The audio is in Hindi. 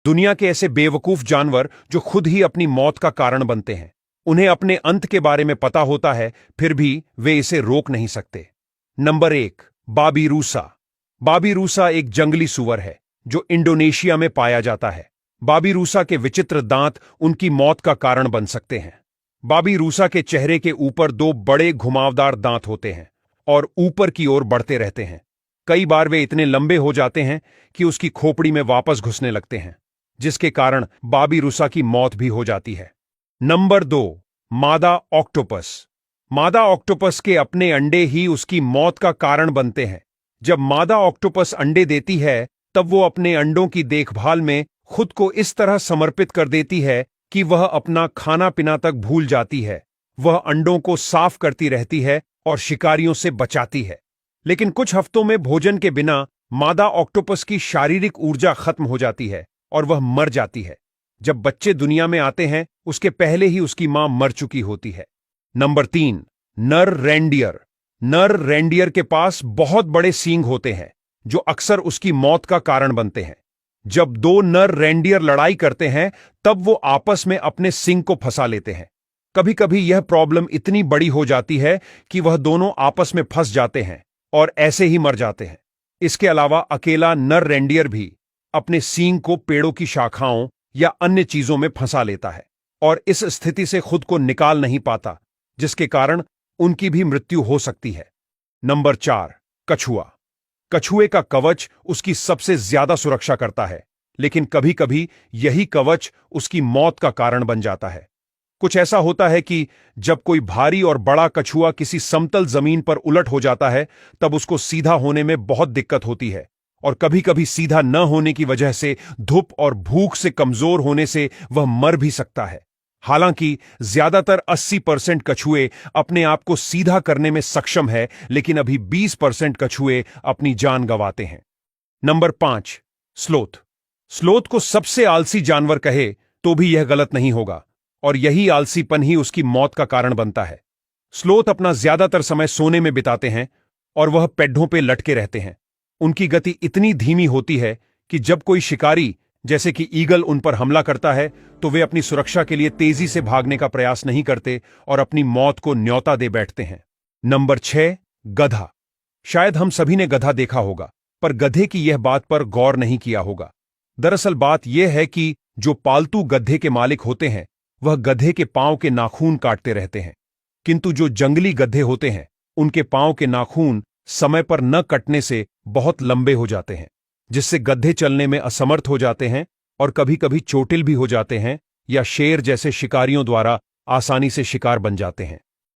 दुनिया के ऐसे बेवकूफ जानवर जो खुद ही अपनी मौत का कारण बनते हैं। उन्हें अपने अंत के बारे में पता होता है, फिर भी वे इसे रोक नहीं सकते। नंबर 1, बाबिरूसा। बाबिरूसा एक जंगली सूअर है जो इंडोनेशिया में पाया जाता है। बाबिरूसा के विचित्र दांत उनकी मौत का कारण बन सकते हैं। बाबिरूसा के चेहरे के ऊपर 2 बड़े घुमावदार दांत होते हैं और ऊपर की ओर बढ़ते रहते हैं। कई बार वे इतने लंबे हो जाते हैं कि उसकी खोपड़ी में वापस घुसने लगते हैं, जिसके कारण बाबिरूसा की मौत भी हो जाती है। नंबर 2, मादा ऑक्टोपस। मादा ऑक्टोपस के अपने अंडे ही उसकी मौत का कारण बनते हैं। जब मादा ऑक्टोपस अंडे देती है तब वो अपने अंडों की देखभाल में खुद को इस तरह समर्पित कर देती है कि वह अपना खाना पीना तक भूल जाती है। वह अंडों को साफ करती रहती है और शिकारियों से बचाती है। लेकिन कुछ हफ्तों में भोजन के बिना मादा ऑक्टोपस की शारीरिक ऊर्जा खत्म हो जाती है और वह मर जाती है। जब बच्चे दुनिया में आते हैं उसके पहले ही उसकी मां मर चुकी होती है। नंबर 3, नर रेंडियर। नर रेंडियर के पास बहुत बड़े सींग होते हैं जो अक्सर उसकी मौत का कारण बनते हैं। जब 2 नर रेंडियर लड़ाई करते हैं तब वो आपस में अपने सींग को फंसा लेते हैं। कभी कभी यह प्रॉब्लम इतनी बड़ी हो जाती है कि वह दोनों आपस में फंस जाते हैं और ऐसे ही मर जाते हैं। इसके अलावा अकेला नर रेंडियर भी अपने सींग को पेड़ों की शाखाओं या अन्य चीजों में फंसा लेता है और इस स्थिति से खुद को निकाल नहीं पाता, जिसके कारण उनकी भी मृत्यु हो सकती है। नंबर 4, कछुआ। कछुए का कवच उसकी सबसे ज्यादा सुरक्षा करता है, लेकिन कभी कभी यही कवच उसकी मौत का कारण बन जाता है। कुछ ऐसा होता है कि जब कोई भारी और बड़ा कछुआ किसी समतल जमीन पर उलट हो जाता है तब उसको सीधा होने में बहुत दिक्कत होती है और कभी कभी सीधा न होने की वजह से धूप और भूख से कमजोर होने से वह मर भी सकता है। हालांकि ज्यादातर 80% कछुए अपने आप को सीधा करने में सक्षम है, लेकिन अभी 20% कछुए अपनी जान गंवाते हैं। Number 5, sloth. स्लोथ को सबसे आलसी जानवर कहे तो भी यह गलत नहीं होगा और यही आलसीपन ही उसकी मौत का कारण बनता है। स्लोथ अपना ज्यादातर समय सोने में बिताते हैं और वह पेड्ढों पे लटके रहते हैं। उनकी गति इतनी धीमी होती है कि जब कोई शिकारी जैसे कि ईगल उन पर हमला करता है तो वे अपनी सुरक्षा के लिए तेजी से भागने का प्रयास नहीं करते और अपनी मौत को न्योता दे बैठते हैं। नंबर 6, गधा। शायद हम सभी ने गधा देखा होगा, पर गधे की यह बात पर गौर नहीं किया होगा। दरअसल बात यह है कि जो पालतू गधे के मालिक होते हैं वह गधे के पांव के नाखून काटते रहते हैं, किंतु जो जंगली गधे होते हैं उनके पांव के नाखून समय पर न कटने से बहुत लंबे हो जाते हैं, जिससे गधे चलने में असमर्थ हो जाते हैं और कभी कभी चोटिल भी हो जाते हैं या शेर जैसे शिकारियों द्वारा आसानी से शिकार बन जाते हैं।